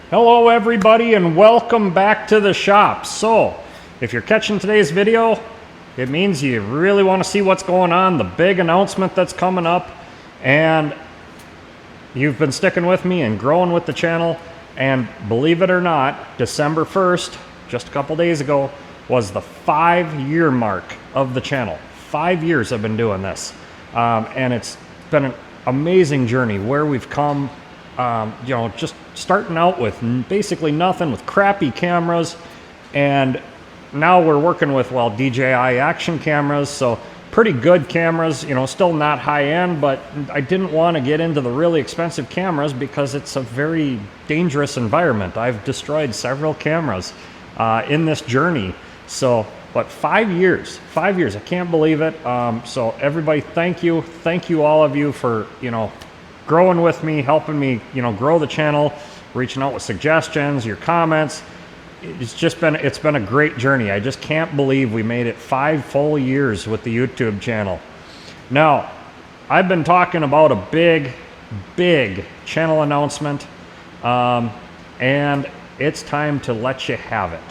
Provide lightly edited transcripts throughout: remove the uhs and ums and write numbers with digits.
Hello everybody and welcome back to the shop. So, if you're catching today's video, it means you really want to see what's going on, the big announcement that's coming up, and you've been sticking with me and growing with the channel, and believe it or not, December 1st, just a couple days ago, was the 5-year mark of the channel. 5 years I've been doing this, and it's been an amazing journey where we've come. Just starting out with basically nothing, with crappy cameras, and now we're working with, DJI action cameras, so pretty good cameras, still not high end, but I didn't want to get into the really expensive cameras because it's a very dangerous environment. I've destroyed several cameras in this journey. So, but 5 years, I can't believe it. So everybody, thank you all of you for, growing with me, helping me, grow the channel, reaching out with suggestions, your comments. It's been a great journey. I just can't believe we made it 5 full years with the YouTube channel. Now, I've been talking about a big channel announcement, and it's time to let you have it.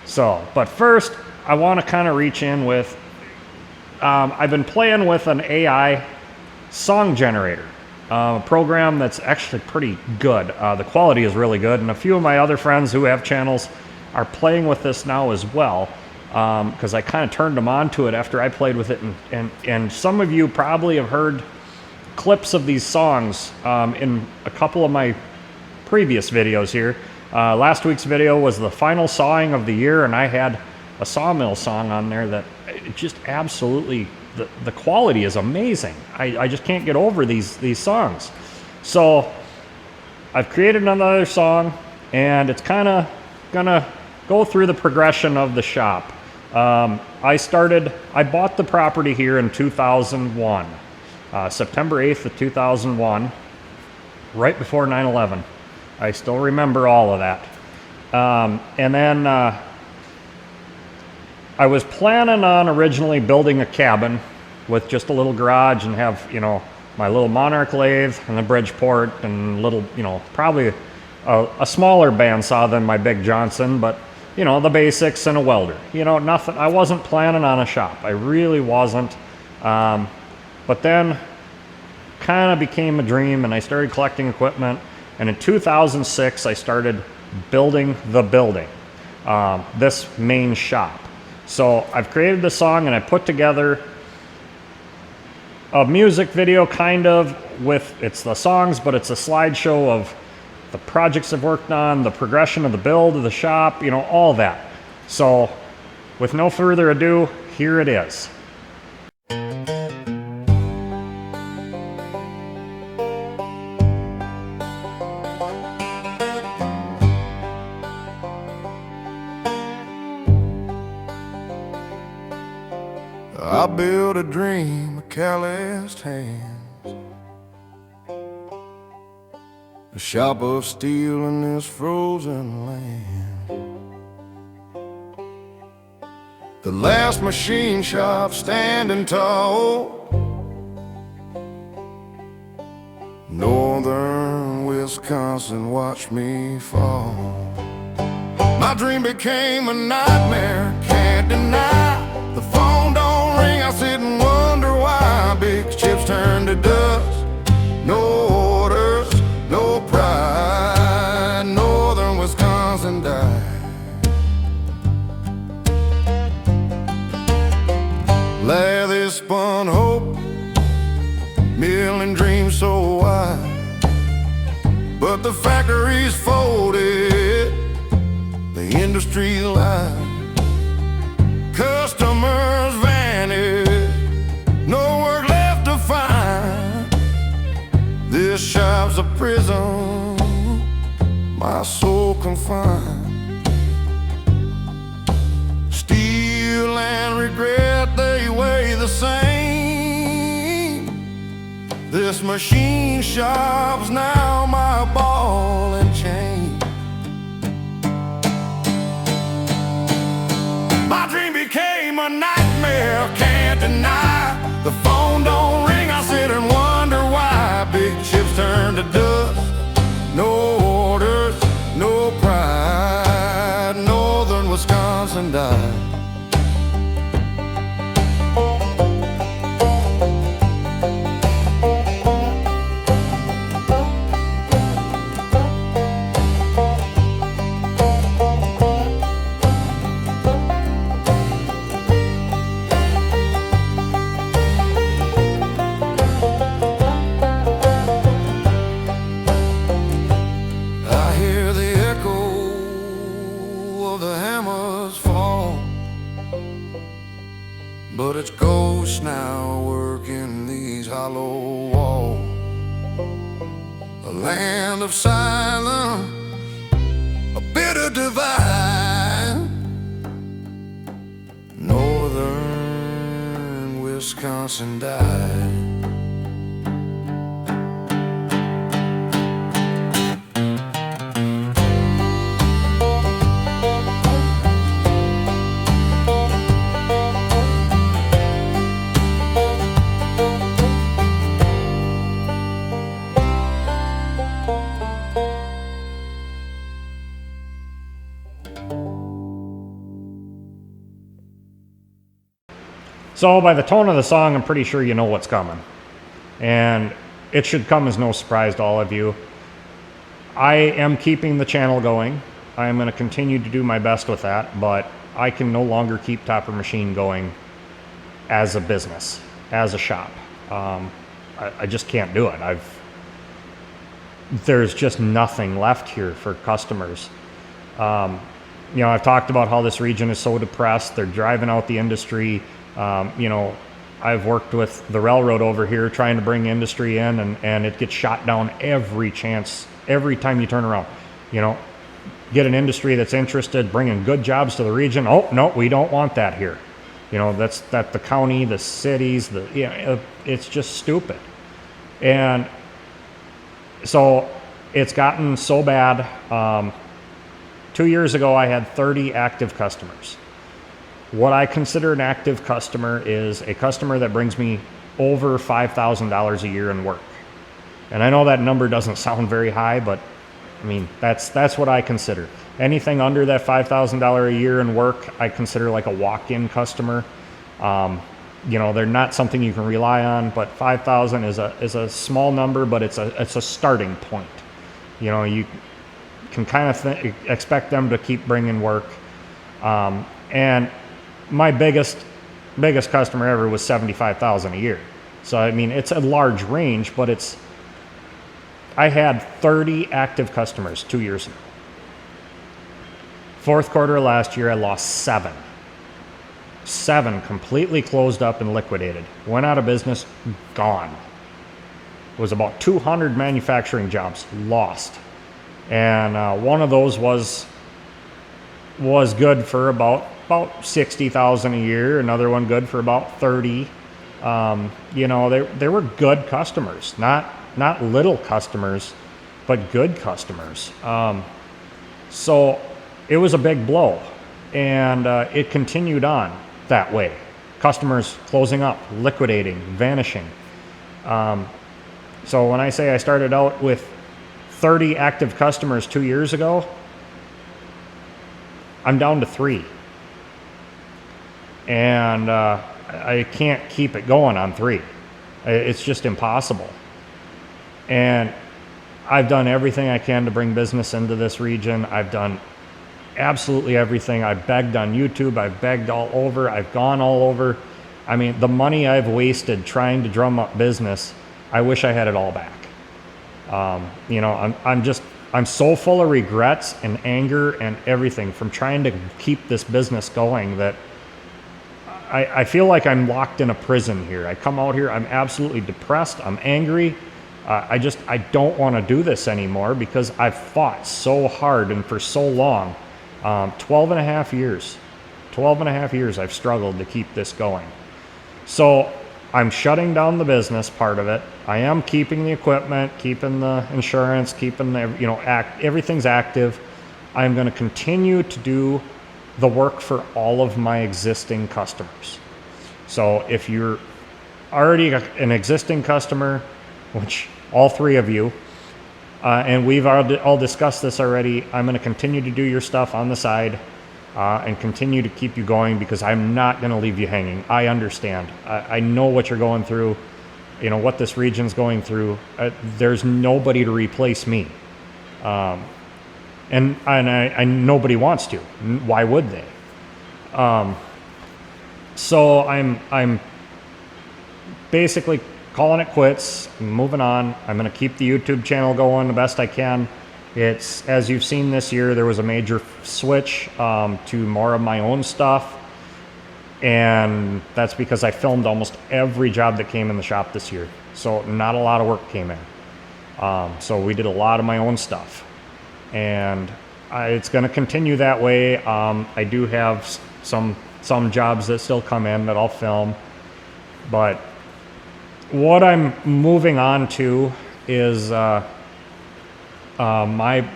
So, but first, I want to kind of reach in with, I've been playing with an AI song generator. A program that's actually pretty good. The quality is really good, and a few of my other friends who have channels are playing with this now as well, because I kind of turned them on to it after I played with it, and some of you probably have heard clips of these songs in a couple of my previous videos here. Last week's video was the final sawing of the year, and I had a Sawmill song on there that just absolutely, the quality is amazing. I just can't get over these songs. So I've created another song, and it's kind of gonna go through the progression of the shop. I bought the property here in 2001, September 8th of 2001, right before 9/11. I still remember all of that. And then I was planning on originally building a cabin with just a little garage and have, my little Monarch lathe and a Bridgeport and little, probably a smaller bandsaw than my big Johnson, but, the basics and a welder. Nothing. I wasn't planning on a shop. I really wasn't. But then kind of became a dream, and I started collecting equipment. And in 2006, I started building the building, this main shop. So I've created the song, and I put together a music video it's the songs, but it's a slideshow of the projects I've worked on, the progression of the build of the shop, all that. So with no further ado, here it is. I built a dream with calloused hands, a shop of steel in this frozen land. The last machine shop standing tall, northern Wisconsin watched me fall. My dream became a nightmare, can't deny. The phone don't ring, I sit and wonder why. Big chips turn to dust, no orders, no pride. Northern Wisconsin died. Lather spun hope, milling dreams so wide, but the factories folded, the industry lied. Customers vanished, no work left to find. This shop's a prison, my soul confined. Steel and regret, they weigh the same. This machine shop's now my ball and chain. My dream became a nightmare, can't deny. The phone don't ring, I sit and wonder why. Big chips turn to dust, no orders, land of silence, a bitter divide. Northern Wisconsin died. So by the tone of the song, I'm pretty sure you know what's coming. And it should come as no surprise to all of you. I am keeping the channel going. I am going to continue to do my best with that, but I can no longer keep Topper Machine going as a business, as a shop. I just can't do it. There's just nothing left here for customers. You know, I've talked about how this region is so depressed. They're driving out the industry. You know, I've worked with the railroad over here trying to bring industry in, and it gets shot down every chance, every time you turn around. You know, get an industry that's interested, bringing good jobs to the region. Oh, no, we don't want that here. You know, that's the county, the cities, it's just stupid. And so it's gotten so bad. 2 years ago, I had 30 active customers. What I consider an active customer is a customer that brings me over $5,000 a year in work. And I know that number doesn't sound very high, but I mean, that's what I consider. Anything under that $5,000 a year in work, I consider like a walk-in customer. You know, they're not something you can rely on, but 5,000 is a small number, but it's a starting point. You know, you can kind of expect them to keep bringing work. And my biggest customer ever was $75,000 a year. So I mean, it's a large range, but I had 30 active customers 2 years ago. Fourth quarter of last year, I lost 7. 7 completely closed up and liquidated. Went out of business, gone. It was about 200 manufacturing jobs lost. And one of those was good for about $60,000 a year. Another one good for about 30. You know, they were good customers, not little customers, but good customers. So it was a big blow, and it continued on that way. Customers closing up, liquidating, vanishing. So when I say I started out with 30 active customers 2 years ago, I'm down to 3. And I can't keep it going on 3. It's just impossible. And I've done everything I can to bring business into this region. I've done absolutely everything. I've begged on YouTube. I've begged all over. I've gone all over. I mean, the money I've wasted trying to drum up business, I wish I had it all back. You know, I'm so full of regrets and anger and everything from trying to keep this business going that I feel like I'm locked in a prison here. I come out here, I'm absolutely depressed, I'm angry. I don't want to do this anymore because I've fought so hard and for so long. 12 and a half years I've struggled to keep this going. So I'm shutting down the business part of it. I am keeping the equipment, keeping the insurance, keeping the, you know, everything's active. I'm going to continue to do the work for all of my existing customers. So if you're already an existing customer, which all 3 of you, and we've all discussed this already, I'm going to continue to do your stuff on the side and continue to keep you going because I'm not going to leave you hanging. I understand. I know what you're going through, you know, what this region's going through. There's nobody to replace me. And nobody wants to. Why would they? So I'm basically calling it quits, moving on. I'm going to keep the YouTube channel going the best I can. It's, as you've seen this year, there was a major switch to more of my own stuff. And that's because I filmed almost every job that came in the shop this year. So not a lot of work came in. So we did a lot of my own stuff, and it's going to continue that way. I do have some jobs that still come in that I'll film, but what I'm moving on to is my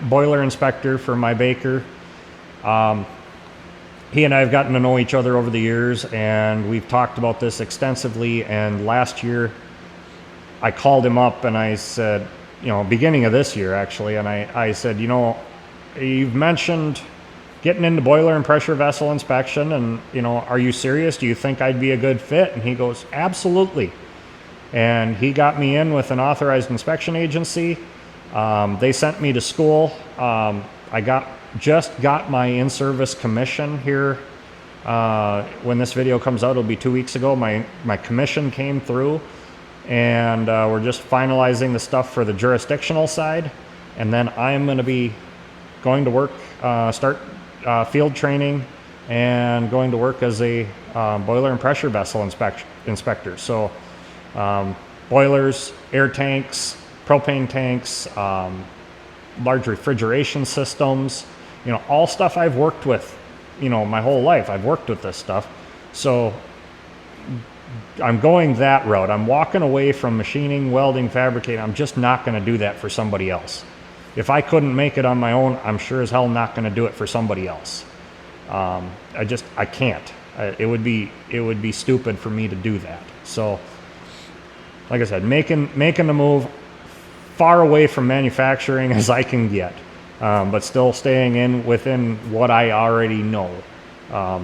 boiler inspector for my baker. He and I have gotten to know each other over the years, and we've talked about this extensively. And last year, I called him up and I said, beginning of this year actually, and I said, you've mentioned getting into boiler and pressure vessel inspection, and are you serious? Do you think I'd be a good fit? And he goes, absolutely. And he got me in with an authorized inspection agency. They sent me to school. I just got my in-service commission here. When this video comes out, it'll be 2 weeks ago. My commission came through, and we're just finalizing the stuff for the jurisdictional side. And then I'm going to be going to work, start field training, and going to work as a boiler and pressure vessel inspector. So boilers, air tanks, propane tanks, large refrigeration systems, all stuff I've worked with, my whole life. I've worked with this stuff. So I'm going that route. I'm walking away from machining, welding, fabricating. I'm just not going to do that for somebody else. If I couldn't make it on my own, I'm sure as hell not going to do it for somebody else. I can't. It would be stupid for me to do that. So, like I said, making the move far away from manufacturing as I can get, but still staying within what I already know.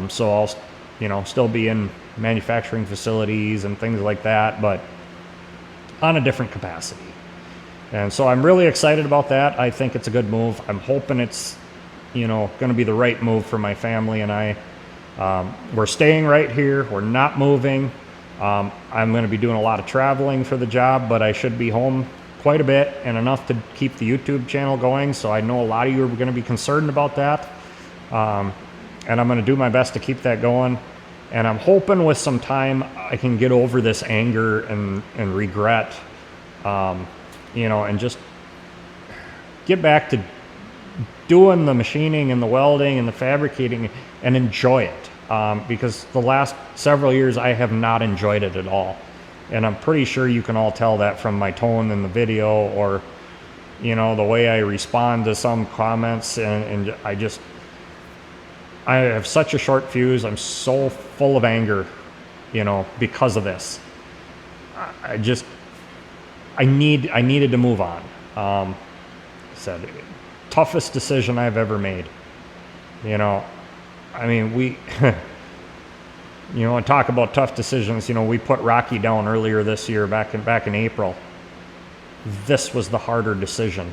So I'll, still be in manufacturing facilities and things like that, but on a different capacity. And so I'm really excited about that. I think it's a good move. I'm hoping it's, going to be the right move for my family and I. We're staying right here. We're not moving. I'm going to be doing a lot of traveling for the job, but I should be home quite a bit and enough to keep the YouTube channel going. So I know a lot of you are going to be concerned about that. And I'm going to do my best to keep that going. And I'm hoping with some time I can get over this anger and regret, and just get back to doing the machining and the welding and the fabricating and enjoy it. Because the last several years I have not enjoyed it at all. And I'm pretty sure you can all tell that from my tone in the video or, the way I respond to some comments. And I have such a short fuse. I'm so full of anger, because of this. I needed to move on. Said toughest decision I've ever made. We, and talk about tough decisions. We put Rocky down earlier this year, back in April. This was the harder decision.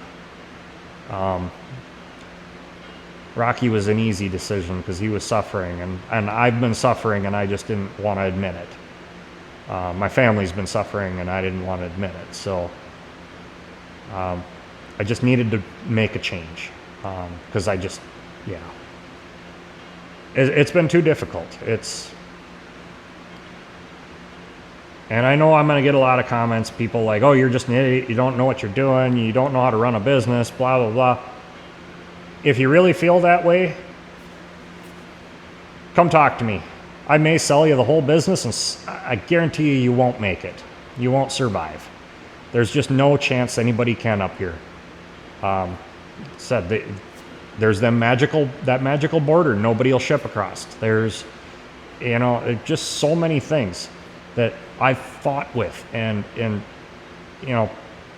Rocky was an easy decision because he was suffering, and I've been suffering, and I just didn't want to admit it. My family's been suffering, and I didn't want to admit it. So I just needed to make a change because it's been too difficult. And I know I'm going to get a lot of comments, people like, oh, you're just an idiot, you don't know what you're doing, you don't know how to run a business, blah, blah, blah. If you really feel that way, come talk to me. I may sell you the whole business, and I guarantee you won't make it. You won't survive. There's just no chance anybody can up here. There's that magical border nobody will ship across. There's, just so many things that I've fought with, and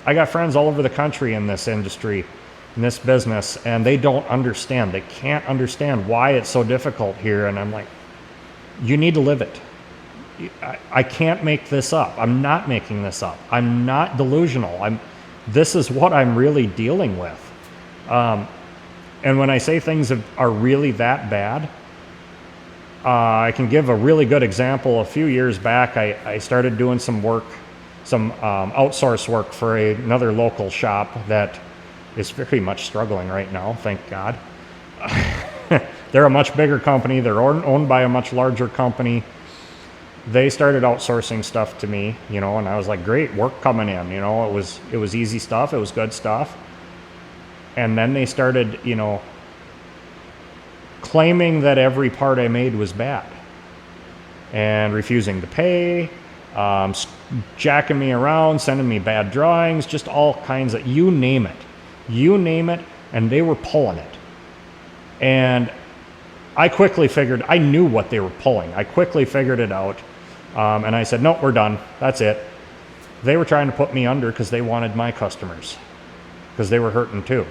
I got friends all over the country in this industry, in this business, and they don't understand. They can't understand why it's so difficult here, and I'm like, you need to live it. I can't make this up. I'm not making this up. I'm not delusional. This is what I'm really dealing with. And when I say things are really that bad, I can give a really good example. A few years back, I started doing some outsource work for another local shop that is very much struggling right now, thank God. They're a much bigger company. They're owned by a much larger company. they started outsourcing stuff to me, and I was like, great, work coming in, it was easy stuff, it was good stuff. And then they started, claiming that every part I made was bad and refusing to pay, jacking me around, sending me bad drawings, just all kinds of, you name it, and they were pulling it. And I quickly figured, I knew what they were pulling. I quickly figured it out. And I said, nope, we're done. That's it. They were trying to put me under because they wanted my customers, because they were hurting too.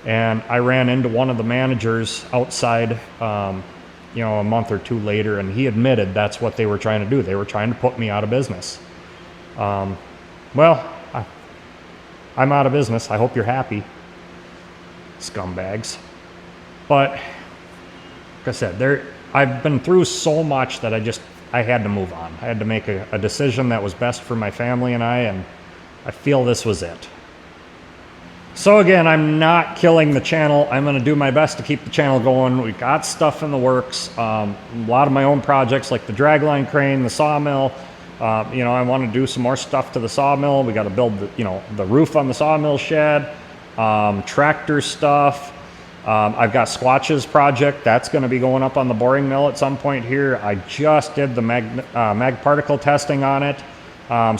And I ran into one of the managers outside, a month or two later, and he admitted that's what they were trying to do. They were trying to put me out of business. Well, I'm out of business. I hope you're happy, scumbags. But like I said, I've been through so much that I had to move on. I had to make a decision that was best for my family and I feel this was it. So again, I'm not killing the channel. I'm going to do my best to keep the channel going. We've got stuff in the works. A lot of my own projects like the dragline crane, the sawmill. I want to do some more stuff to the sawmill. We got to build the roof on the sawmill shed, tractor stuff. I've got Squatch's project that's going to be going up on the boring mill at some point here. I just did the mag particle testing on it,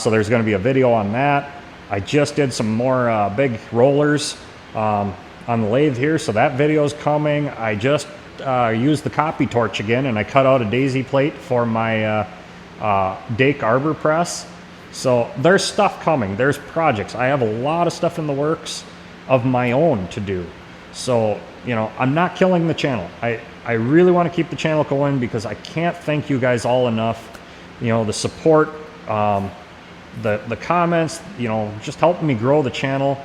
so there's going to be a video on that. I just did some more big rollers on the lathe here, so that video's coming. I just used the copy torch again, and I cut out a daisy plate for my Dake arbor press. So there's stuff coming. There's projects. I have a lot of stuff in the works of my own to do. So, I'm not killing the channel. I really want to keep the channel going because I can't thank you guys all enough. The support, the comments, just helping me grow the channel.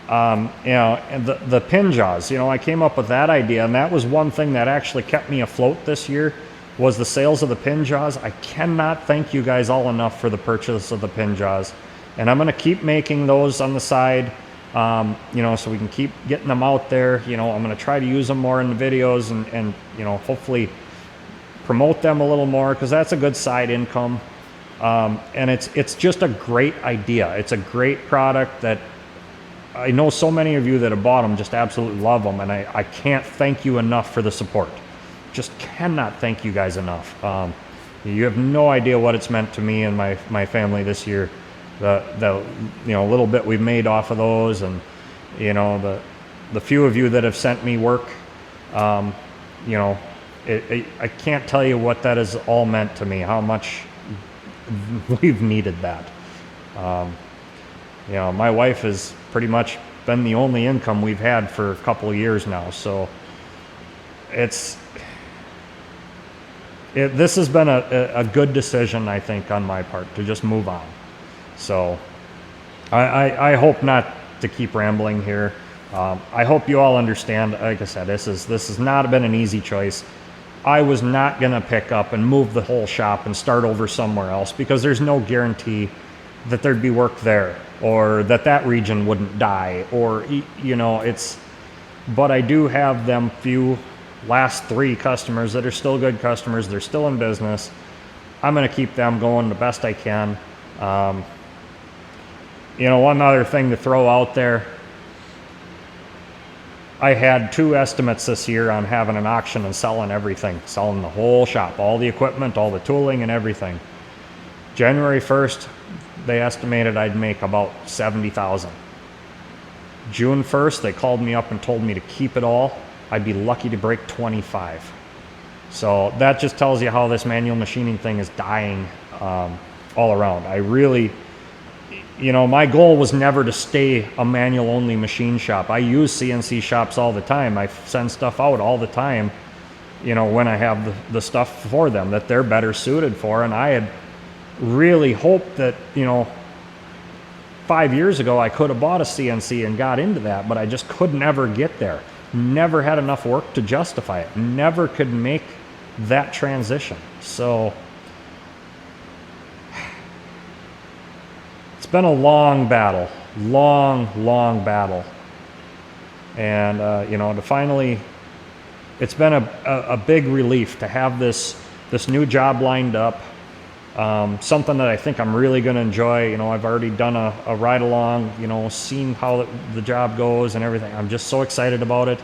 And the pin jaws, I came up with that idea, and that was one thing that actually kept me afloat this year was the sales of the pin jaws. I cannot thank you guys all enough for the purchase of the pin jaws. And I'm going to keep making those on the side. So we can keep getting them out there. I'm going to try to use them more in the videos and hopefully promote them a little more because that's a good side income. And it's just a great idea. It's a great product that I know so many of you that have bought them just absolutely love them. And I can't thank you enough for the support. Just cannot thank you guys enough. You have no idea what it's meant to me and my family this year. The little bit we've made off of those, and the few of you that have sent me work, I can't tell you what that has all meant to me, how much we've needed that. My wife has pretty much been the only income we've had for a couple of years now, so this has been a good decision, I think, on my part to just move on. So I hope not to keep rambling here. I hope you all understand, like I said, this has not been an easy choice. I was not going to pick up and move the whole shop and start over somewhere else because there's no guarantee that there'd be work there or that region wouldn't die or, but I do have them few last 3 customers that are still good customers. They're still in business. I'm going to keep them going the best I can. One other thing to throw out there, I had 2 estimates this year on having an auction and selling everything, selling the whole shop, all the equipment, all the tooling and everything. January 1st, they estimated I'd make about $70,000. June 1st, they called me up and told me to keep it all. I'd be lucky to break 25. So that just tells you how this manual machining thing is dying all around. I really, my goal was never to stay a manual only machine shop. I use CNC shops all the time. I send stuff out all the time, when I have the stuff for them that they're better suited for. And I had really hoped that, 5 years ago I could have bought a CNC and got into that, but I just could never get there. Never had enough work to justify it. Never could make that transition. So it's been a long battle, long battle. And, to finally, it's been a big relief to have this new job lined up. Something that I think I'm really going to enjoy. You know, I've already done a ride along, you know, seen how the job goes and everything. I'm just so excited about it.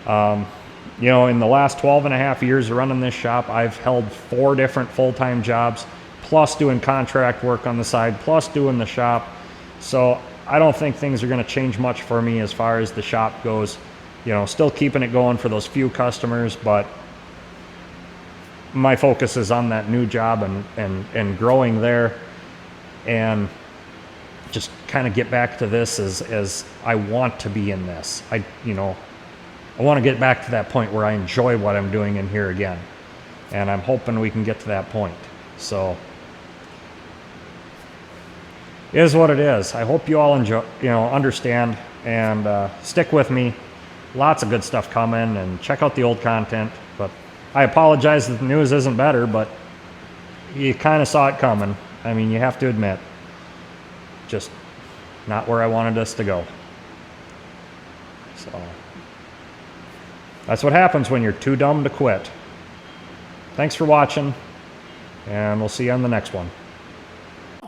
You know, in the last 12 and a half years of running this shop, I've held 4 different full-time jobs, plus doing contract work on the side, plus doing the shop. So I don't think things are going to change much for me as far as the shop goes. You know, still keeping it going for those few customers, but my focus is on that new job and growing there, and just kind of get back to this as I want to be in this. I want to get back to that point where I enjoy what I'm doing in here again, and I'm hoping we can get to that point. So it is what it is. I hope you all enjoy, understand, and stick with me. Lots of good stuff coming, and check out the old content. But I apologize that the news isn't better, but you kind of saw it coming. I mean, you have to admit, just not where I wanted us to go. So that's what happens when you're too dumb to quit. Thanks for watching, and we'll see you on the next one.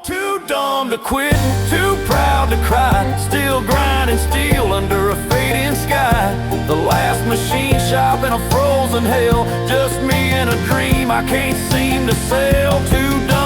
Too dumb to quit, too proud to cry, still grinding steel under a fading sky. The last machine shop in a frozen hell, just me and a dream I can't seem to sell. Too dumb